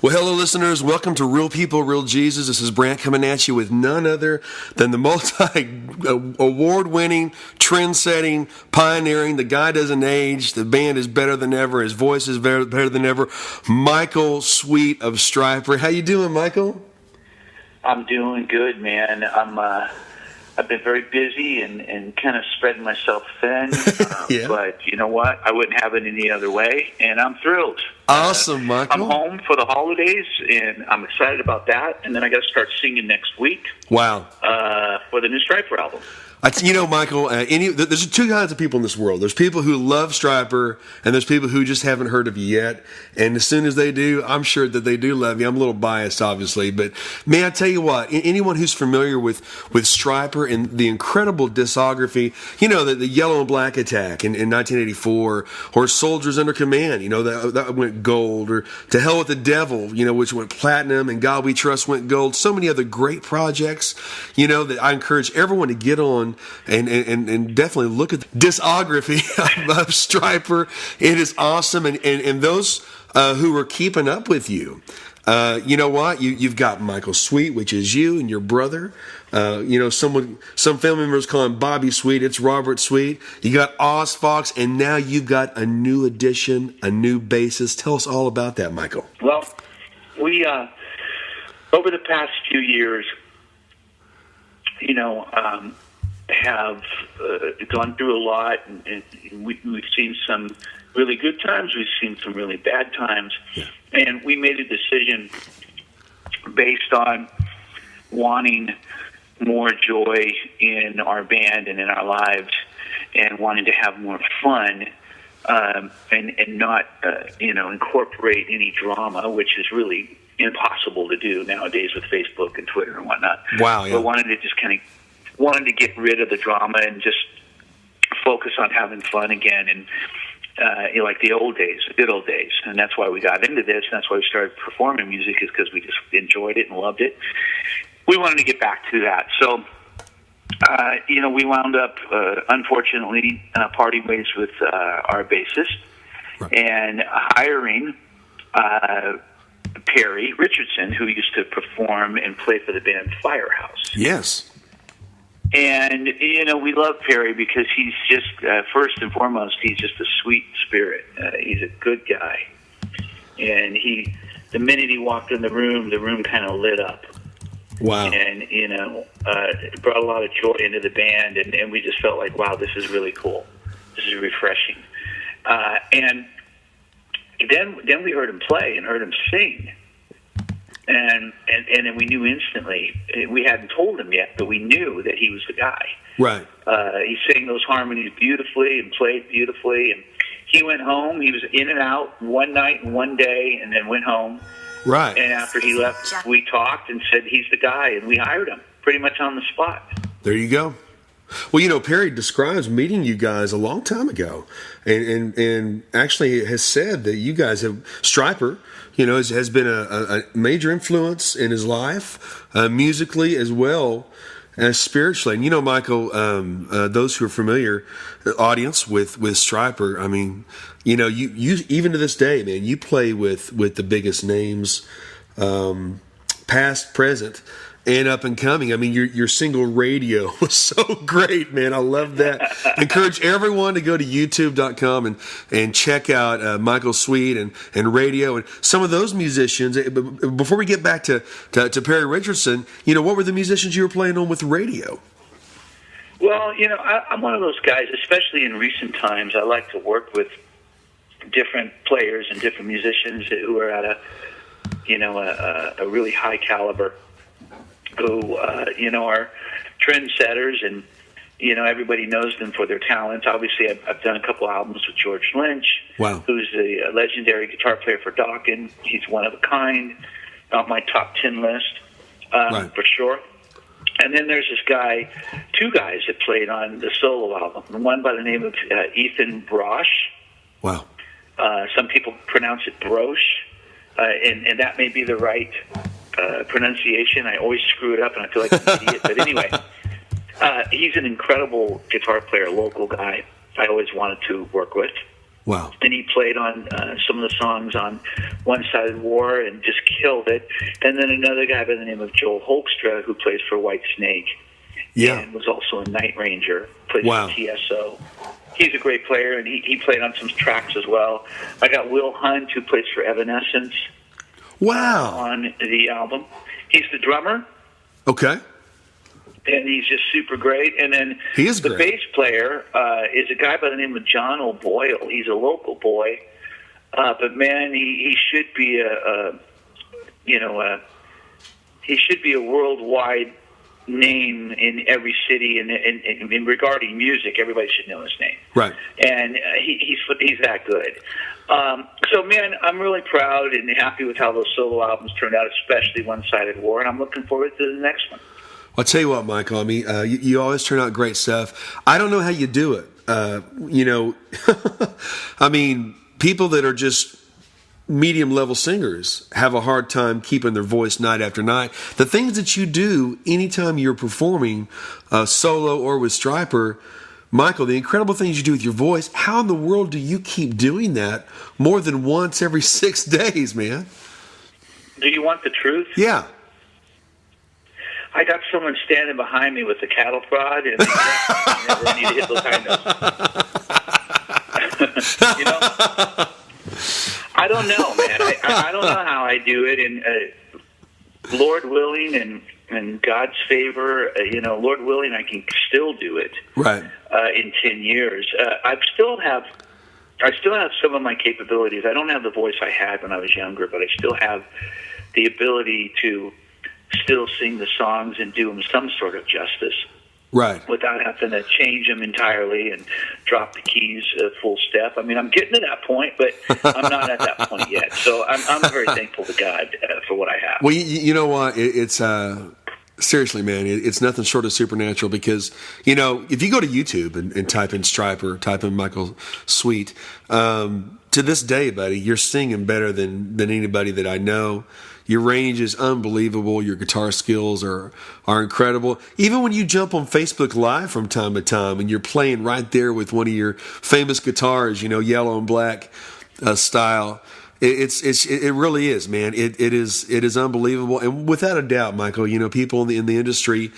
Well, hello, listeners. Welcome to Real People, Real Jesus. This is Brant coming at you with none other than the multi-award-winning, trend-setting, pioneering. The guy doesn't age. The band is better than ever. His voice is better than ever. Michael Sweet of Stryper. How you doing, Michael? I'm doing good, man. I've been very busy and kind of spreading myself thin. Yeah. But you know what? I wouldn't have it any other way, and I'm thrilled. Awesome, Michael. I'm home for the holidays, and I'm excited about that. And then I got to start singing next week. Wow. For the new Stryper album. Michael, there's two kinds of people in this world. There's people who love Stryper, and there's people who just haven't heard of you yet. And as soon as they do, I'm sure that they do love you. I'm a little biased, obviously. But may I tell you what? Anyone who's familiar with Stryper and the incredible discography, the Yellow and Black Attack in 1984, or Soldiers Under Command, that went gold, or To Hell with the Devil, which went platinum, and God We Trust went gold. So many other great projects, that I encourage everyone to get on and definitely look at the discography of Stryper. It is awesome. And those who are keeping up with you, you know what? You've got Michael Sweet, which is you and your brother. Some family members call him Bobby Sweet. It's Robert Sweet. You got Oz Fox, and now you've got a new addition, a new bassist. Tell us all about that, Michael. Well, we over the past few years, have gone through a lot, and we've seen some really good times, we've seen some really bad times, and we made a decision based on wanting more joy in our band and in our lives, and wanting to have more fun, and not incorporate any drama, which is really impossible to do nowadays with Facebook and Twitter and whatnot. Wow, yeah. But wanted to get rid of the drama and just focus on having fun again, and like the old days, the good old days. And that's why we got into this, and that's why we started performing music, is because we just enjoyed it and loved it. We wanted to get back to that. So, we wound up, unfortunately, parting ways with our bassist, right, and hiring Perry Richardson, who used to perform and play for the band Firehouse. Yes. And, we love Perry because he's just, first and foremost, he's just a sweet spirit. He's a good guy. And the minute he walked in the room kind of lit up. Wow. And, it brought a lot of joy into the band, and we just felt like, wow, this is really cool. This is refreshing. And then we heard him play and heard him sing. And then we knew instantly. We hadn't told him yet, but we knew that he was the guy. Right. He sang those harmonies beautifully and played beautifully. And he went home. He was in and out one night and one day, and then went home. Right. And after he left, we talked and said he's the guy, and we hired him pretty much on the spot. There you go. Well, Perry describes meeting you guys a long time ago, and actually has said that you guys have Stryper, has been a major influence in his life, musically as well as spiritually. And Michael, those who are familiar, the audience with Stryper, I mean, you even to this day, man, you play with the biggest names, past, present, and up and coming. I mean, your single Radio was so great, man. I love that. Encourage everyone to go to youtube.com and check out Michael Sweet and Radio and some of those musicians. Before we get back to Perry Richardson, what were the musicians you were playing on with Radio? Well, I'm one of those guys, especially in recent times. I like to work with different players and different musicians who are at a really high caliber, who are trendsetters, and everybody knows them for their talents. Obviously, I've done a couple albums with George Lynch, wow, who's a legendary guitar player for Dokken. He's one of a kind, on my top 10 list, right, for sure. And then there's two guys that played on the solo album. One by the name of Ethan Brosh. Wow. Some people pronounce it Brosh, and that may be the right pronunciation. I always screw it up, and I feel like an idiot. But anyway, he's an incredible guitar player, local guy I always wanted to work with. Wow. And he played on some of the songs on One Sided War and just killed it. And then another guy by the name of Joel Hoekstra, who plays for White Snake, and was also a Night Ranger, plays for TSO. He's a great player, and he played on some tracks as well. I got Will Hunt, who plays for Evanescence. Wow. On the album. He's the drummer. Okay. And he's just super great. And then he is the great. bass player is a guy by the name of John O'Boyle. He's a local boy. But man, he should be he should be a worldwide name in every city, and regarding music, everybody should know his name. Right. And he's that good. So, man, I'm really proud and happy with how those solo albums turned out, especially One Sided War, and I'm looking forward to the next one. I'll tell you what, Michael. I mean, you always turn out great stuff. I don't know how you do it. I mean, people that are just medium-level singers have a hard time keeping their voice night after night. The things that you do anytime you're performing solo or with Stryper, Michael, the incredible things you do with your voice, how in the world do you keep doing that more than once every 6 days, man? Do you want the truth? Yeah. I got someone standing behind me with a cattle prod, and I need to hit those high notes. You know? I don't know, man. I don't know how I do it, and Lord willing and God's favor, Lord willing, I can still do it. Right. In 10 years, I still have some of my capabilities. I don't have the voice I had when I was younger, but I still have the ability to still sing the songs and do them some sort of justice. Right. Without having to change them entirely and drop the keys full step. I mean, I'm getting to that point, but I'm not at that point yet. So I'm very thankful to God for what I have. Well, you know what? It's seriously, man, it's nothing short of supernatural because, if you go to YouTube and type in Stryper, type in Michael Sweet, to this day, buddy, you're singing better than anybody that I know. Your range is unbelievable. Your guitar skills are incredible. Even when you jump on Facebook Live from time to time and you're playing right there with one of your famous guitars, yellow and black style, it really is, man. It is unbelievable. And without a doubt, Michael, people in the industry,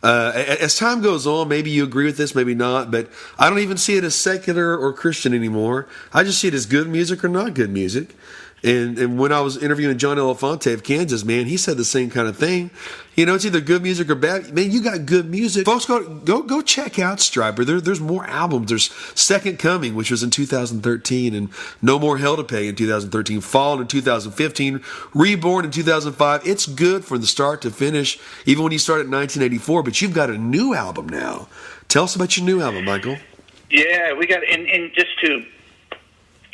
as time goes on, maybe you agree with this, maybe not, but I don't even see it as secular or Christian anymore. I just see it as good music or not good music. And when I was interviewing John Elefante of Kansas, man, he said the same kind of thing. It's either good music or bad. Man, you got good music. Folks, go check out Stryper. There's more albums. There's Second Coming, which was in 2013, and No More Hell to Pay in 2013, Fallen in 2015, Reborn in 2005. It's good from the start to finish, even when you start at 1984, but you've got a new album now. Tell us about your new album, Michael. Yeah, we got, and just to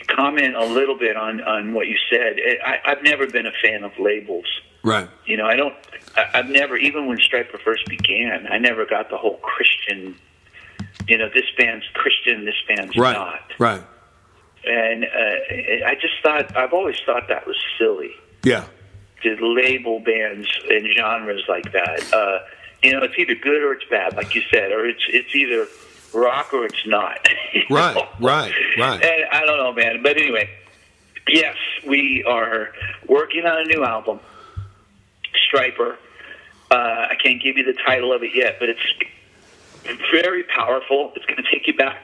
comment a little bit on what you said. I've never been a fan of labels. Right. I've never, even when Stryper first began, I never got the whole Christian, this band's Christian, this band's not. Right. And I've always thought that was silly. Yeah. To label bands in genres like that. It's either good or it's bad, like you said, or it's either rock or it's not. Right. And I don't know, man. But anyway, yes, we are working on a new album, Stryper. I can't give you the title of it yet, but it's very powerful. It's going to take you back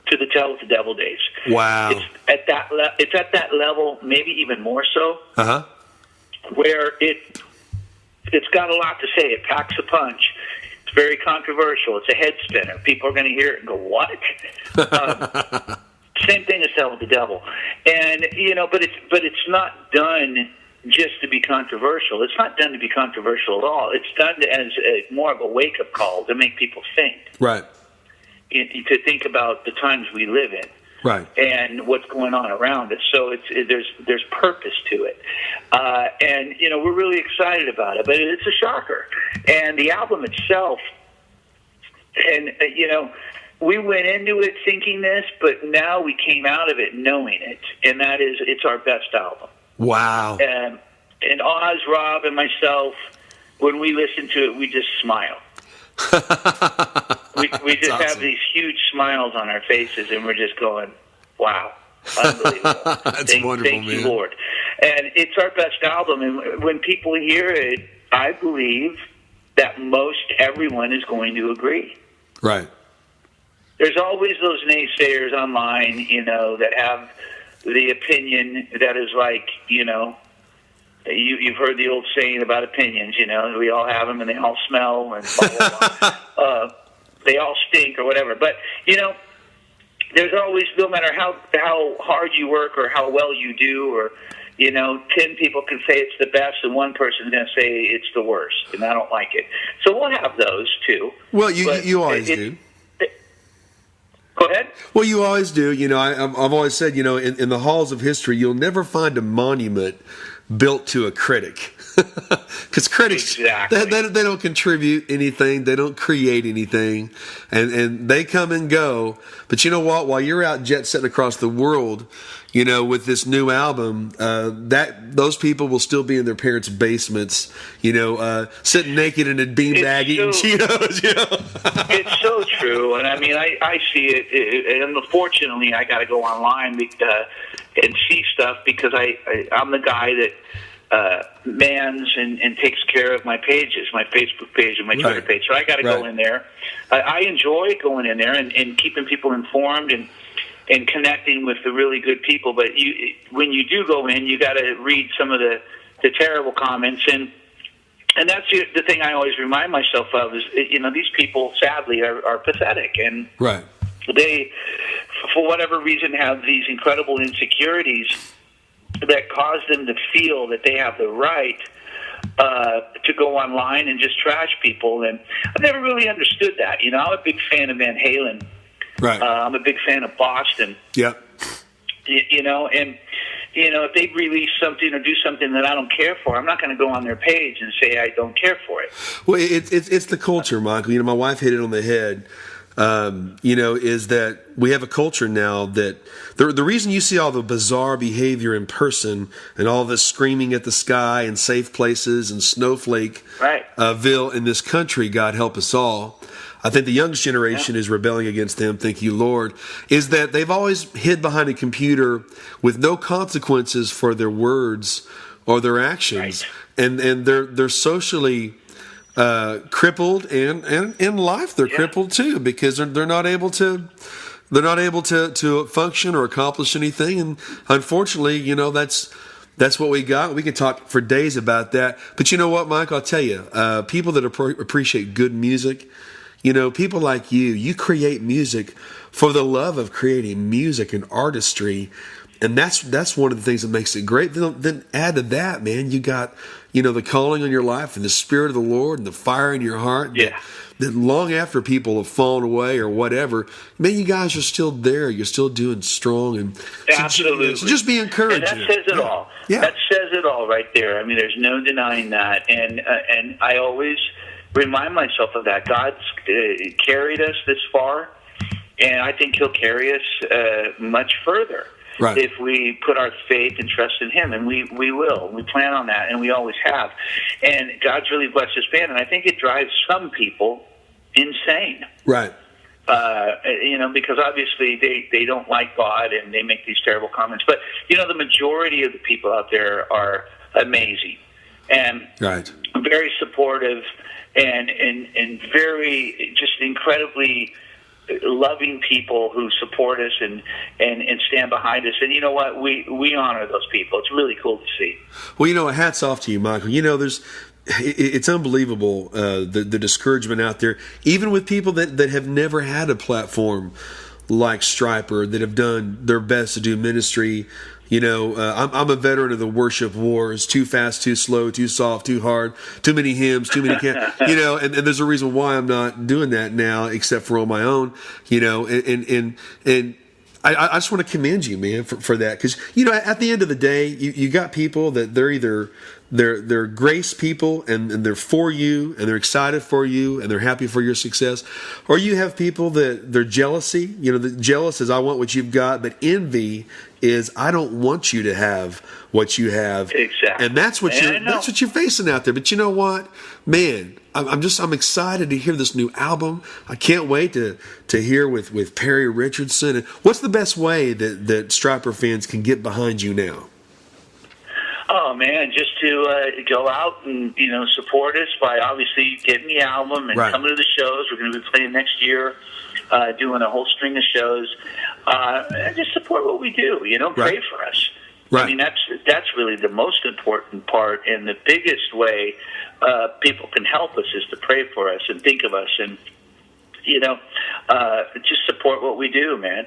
to the Tell With the Devil days. Wow. It's at that level, maybe even more so. Uh-huh. Where it's got a lot to say. It packs a punch. It's very controversial. It's a head spinner. People are going to hear it and go, "What?" Same thing as Tell With the Devil, and but it's not done just to be controversial. It's not done to be controversial at all. It's done as more of a wake-up call to make people think. Right. To think about the times we live in. Right. And what's going on around us. So there's purpose to it. And we're really excited about it, but it's a shocker. And the album itself, and we went into it thinking this, but now we came out of it knowing it, and that is, it's our best album. Wow. And Oz, Rob, and myself, when we listen to it, we just smile. we just awesome. have these huge smiles on our faces, and we're just going, Wow. Unbelievable. That's wonderful, thank man. you, Lord. And it's our best album. And when people hear it, I believe that most everyone is going to agree. Right. There's always those naysayers online, that have the opinion that is like, you've heard the old saying about opinions, we all have them and they all smell and blah, blah, blah. They all stink or whatever. But, there's always, no matter how hard you work or how well you do, or 10 people can say it's the best, and one person's going to say it's the worst, and I don't like it. So we'll have those too. Well, you always do. Go ahead. Well, you always do. I've always said, in the halls of history, you'll never find a monument built to a critic. Because critics, exactly. they don't contribute anything. They don't create anything. And they come and go. But you know what? While you're out jet setting across the world, with this new album, those people will still be in their parents' basements, sitting naked in a beanbag eating Cheetos. It's so true. And I mean, I see it. And unfortunately, I got to go online and see stuff because I'm the guy that mans and takes care of my pages, my Facebook page and my Twitter page. So I got to go in there. I enjoy going in there and keeping people informed and connecting with the really good people. But when you do go in, you got to read some of the terrible comments. And that's the thing I always remind myself of is, these people, sadly, are pathetic. And they, for whatever reason, have these incredible insecurities that cause them to feel that they have the right to go online and just trash people. And I've never really understood that. I'm a big fan of Van Halen. Right. I'm a big fan of Boston. Yep. If they release something or do something that I don't care for, I'm not going to go on their page and say I don't care for it. Well, it's the culture, Michael. My wife hit it on the head. Is that we have a culture now that the reason you see all the bizarre behavior in person and all this screaming at the sky and safe places and snowflakeville in this country, God help us all. I think the youngest generation is rebelling against them, thank you, Lord, is that they've always hid behind a computer with no consequences for their words or their actions. Right. And they're socially crippled, and in life they're crippled too, because they're not able to function or accomplish anything. And unfortunately, that's what we got. We can talk for days about that. But you know what, Mike? I'll tell you, people that appreciate good music, people like you create music for the love of creating music and artistry. And that's one of the things that makes it great. Then add to that, man, you got, the calling on your life and the Spirit of the Lord and the fire in your heart. Yeah. That long after people have fallen away or whatever, man, you guys are still there. You're still doing strong. And absolutely. So just be encouraged. And that says it all. Yeah. That says it all right there. I mean, there's no denying that. And I always remind myself of that. God's carried us this far, and I think He'll carry us much further. Right. If we put our faith and trust in Him, and we will. We plan on that, and we always have. And God's really blessed this band, and I think it drives some people insane. Right. Because obviously they don't like God, and they make these terrible comments. But, the majority of the people out there are amazing and very supportive and very just incredibly loving people who support us and stand behind us. And you know what? We honor those people. It's really cool to see. Well, hats off to you, Michael. It's unbelievable, the discouragement out there, even with people that have never had a platform like Stryper, that have done their best to do ministry. I'm a veteran of the worship wars: too fast, too slow, too soft, too hard, too many hymns, too many and there's a reason why I'm not doing that now, except for on my own. And I just want to commend you, man, for that, because at the end of the day, you got people that they're either they're grace people and they're for you and they're excited for you and they're happy for your success, or you have people that they're jealousy. The jealous is I want what you've got, but envy is I don't want you to have what you have. Exactly. And that's what you're facing out there. But you know what, man, I'm excited to hear this new album. I can't wait to hear with Perry Richardson. And what's the best way that Striper fans can get behind you now? Oh man, just to go out and support us by obviously getting the album and coming to the shows. We're going to be playing next year, doing a whole string of shows, and just support what we do. Pray for us. Right. I mean, that's really the most important part, and the biggest way people can help us is to pray for us and think of us, and just support what we do, man.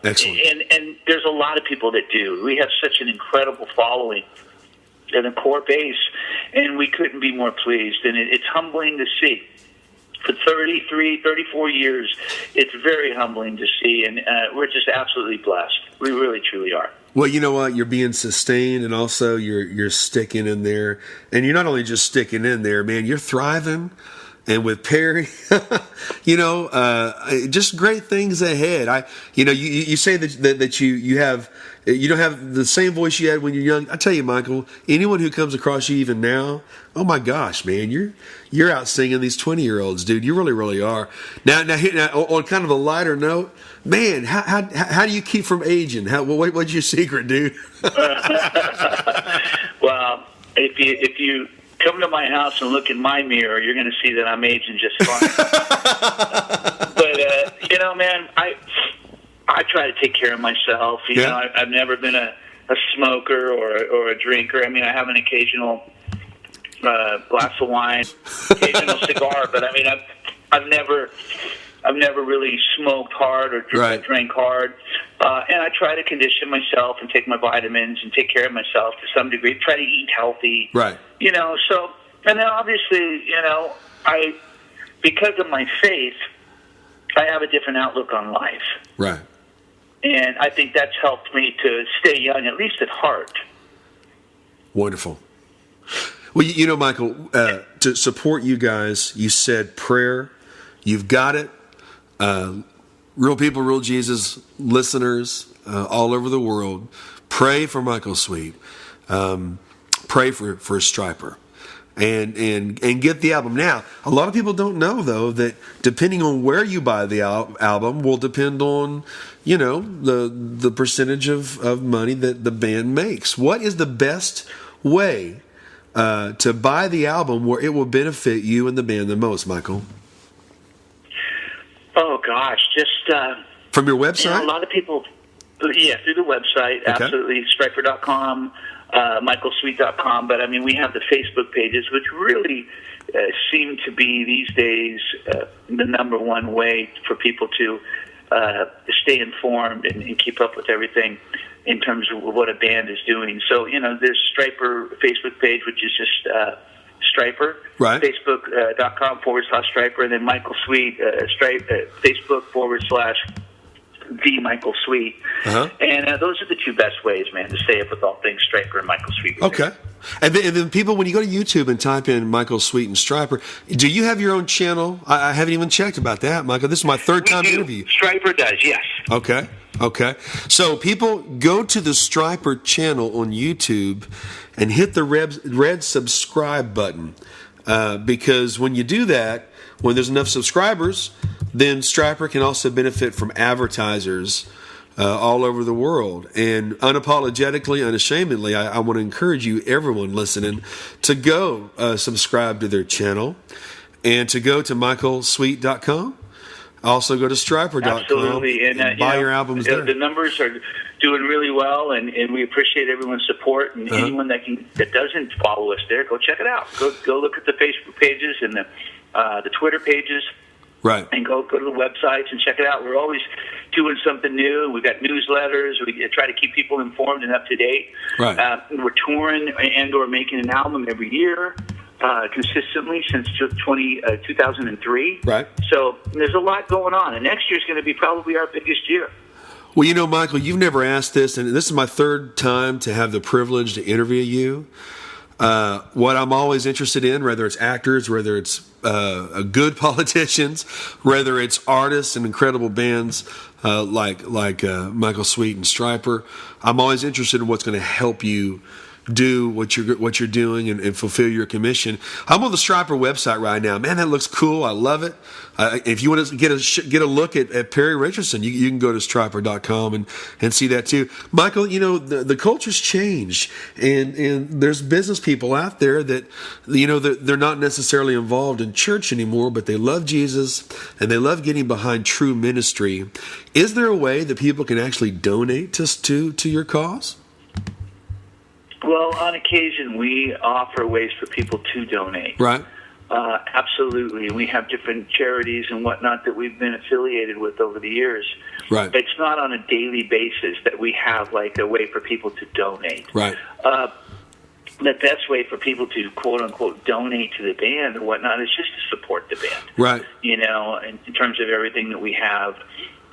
Excellent. And there's a lot of people that do. We have such an incredible following and a core base, and we couldn't be more pleased. And it's humbling to see. For 34 years, it's very humbling to see, and we're just absolutely blessed. We really, truly are. Well, you know what? You're being sustained, and also you're sticking in there. And you're not only just sticking in there, man, you're thriving. And with Perry, just great things ahead. You say that you don't have the same voice you had when you're young. I tell you, Michael, anyone who comes across you even now, oh my gosh, man, you're out singing these 20-year-olds, dude. You really, really are. Now, on kind of a lighter note, man, how do you keep from aging? What's your secret, dude? Well, if you come to my house and look in my mirror, you're going to see that I'm aging just fine. But man, I try to take care of myself. I've never been a smoker or a drinker. I mean, I have an occasional glass of wine, occasional cigar, but I mean, I've never really smoked hard or drank hard. And I try to condition myself and take my vitamins and take care of myself to some degree. Try to eat healthy. Right. So, and then obviously, because of my faith, I have a different outlook on life. Right. And I think that's helped me to stay young, at least at heart. Wonderful. Well, Michael, to support you guys, you said prayer. You've got it. Real People, Real Jesus listeners all over the world, pray for Michael Sweet. Pray for Striper. And get the album. Now, a lot of people don't know, though, that depending on where you buy the album will depend on, the percentage of money that the band makes. What is the best way to buy the album where it will benefit you and the band the most, Michael? Oh, gosh, just... from your website? A lot of people... Yeah, through the website, okay. Absolutely, striper.com. michaelsweet.com, but I mean, we have the Facebook pages, which really seem to be these days the number one way for people to stay informed and keep up with everything in terms of what a band is doing. So, there's Striper Facebook page, which is just Striper, right. Facebook.com/Striper, and then Michael Sweet, Facebook /The Michael Sweet. Uh-huh. And those are the two best ways, man, to stay up with all things Striper and Michael Sweet. Okay. And then people, when you go to YouTube and type in Michael Sweet and Striper, do you have your own channel? I haven't even checked about that, Michael. This is my third time interview. Striper does, yes. Okay. So people, go to the Striper channel on YouTube and hit the red subscribe button. Because when you do that, when there's enough subscribers, then Striper can also benefit from advertisers all over the world. And unapologetically, unashamedly, I want to encourage you, everyone listening, to go subscribe to their channel and to go to michaelsweet.com. Also go to striper.com. Absolutely. And buy your albums there. The numbers are doing really well, and we appreciate everyone's support. And anyone that doesn't follow us there, go check it out. Go look at the Facebook pages and the Twitter pages. Right. And go to the websites and check it out. We're always doing something new. We've got newsletters. We try to keep people informed and up to date. Right. We're touring and or making an album every year consistently since 2003. Right. So there's a lot going on. And next year is going to be probably our biggest year. Well, Michael, you've never asked this, and this is my third time to have the privilege to interview you. What I'm always interested in, whether it's actors, whether it's good politicians, whether it's artists and incredible bands like Michael Sweet and Striper, I'm always interested in what's going to help you do what you're doing and fulfill your commission. I'm on the Striper website right now. Man, that looks cool. I love it. If you want to get a look at Perry Richardson, you can go to striper.com and see that too. Michael, the culture's changed, and there's business people out there that they're not necessarily involved in church anymore, but they love Jesus and they love getting behind true ministry. Is there a way that people can actually donate to your cause? Well, on occasion, we offer ways for people to donate. Right. Absolutely. We have different charities and whatnot that we've been affiliated with over the years. Right. It's not on a daily basis that we have like a way for people to donate. Right. The best way for people to quote unquote donate to the band or whatnot is just to support the band. Right. In terms of everything that we have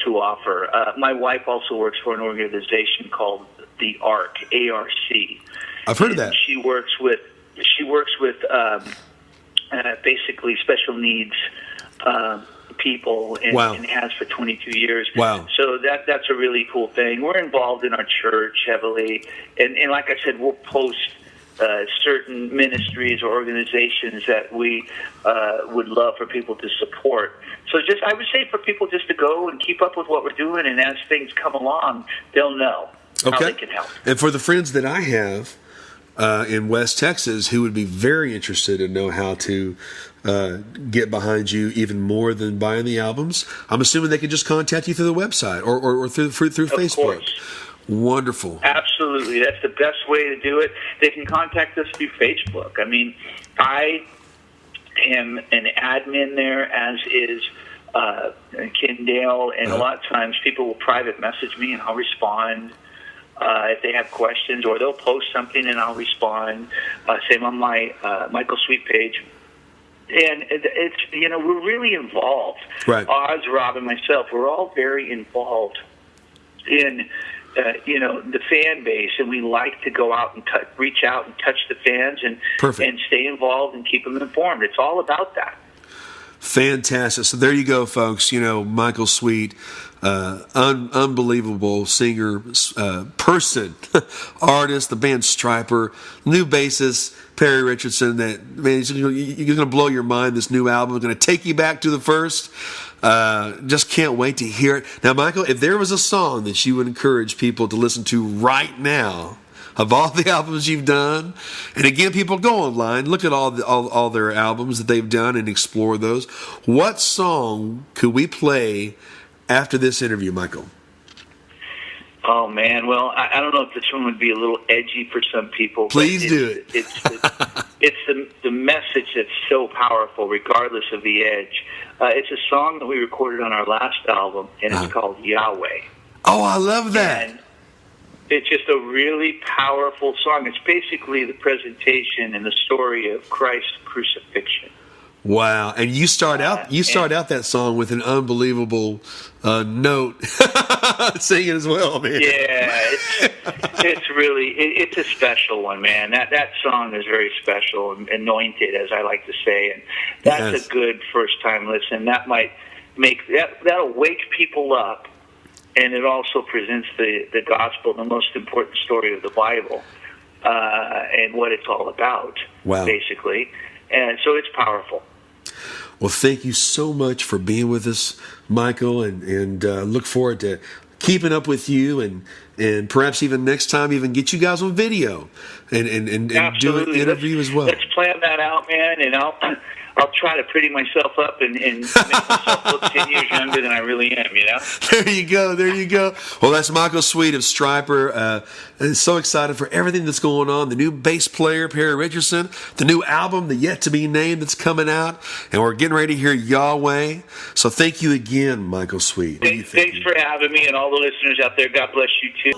to offer. My wife also works for an organization called the ARC, A-R-C. I've heard of that. She works with basically special needs people, and, wow. and has for 22 years. Wow! So that's a really cool thing. We're involved in our church heavily, and like I said, we'll post certain ministries or organizations that we would love for people to support. So I would say for people just to go and keep up with what we're doing, and as things come along, they'll know how they can help. And for the friends that I have in West Texas who would be very interested to know how to get behind you even more than buying the albums, I'm assuming they can just contact you through the website or through Facebook. Course. Wonderful. Absolutely. That's the best way to do it. They can contact us through Facebook. I mean, I am an admin there, as is Ken Dale, and a lot of times people will private message me and I'll respond if they have questions, or they'll post something and I'll respond. Same on my Michael Sweet page. And it's we're really involved. Right. Oz, Rob, and myself, we're all very involved in the fan base, and we like to go out and reach out and touch the fans and stay involved and keep them informed. It's all about that. Fantastic. So there you go, folks. Michael Sweet, unbelievable singer, person, artist, the band Striper, new bassist Perry Richardson. That, man, you're going to blow your mind. This new album is going to take you back to the first. Just can't wait to hear it. Now, Michael, if there was a song that you would encourage people to listen to right now, of all the albums you've done, and again, people go online, look at all their albums that they've done and explore those. What song could we play after this interview, Michael? Oh man, well, I don't know if this one would be a little edgy for some people. Please do it. It's the message that's so powerful, regardless of the edge. It's a song that we recorded on our last album, and it's called Yahweh. Oh, I love that. And it's just a really powerful song. It's basically the presentation and the story of Christ's crucifixion. Wow! And you start out that song with an unbelievable note singing as well, man. Yeah, it's really it's a special one, man. That song is very special and anointed, as I like to say, and that's a good first time listen. That might that'll wake people up. And it also presents the gospel, the most important story of the Bible, and what it's all about, basically. And so it's powerful. Well, thank you so much for being with us, Michael, and look forward to keeping up with you, and perhaps even next time even get you guys on video and do an interview as well. Let's plan that out, man, and I'll try to pretty myself up and make myself look 10 years younger than I really am, There you go. Well, that's Michael Sweet of Striper. So excited for everything that's going on. The new bass player, Perry Richardson. The new album, the yet to be named, that's coming out. And we're getting ready to hear Yahweh. So thank you again, Michael Sweet. Thanks for having me, and all the listeners out there. God bless you, too.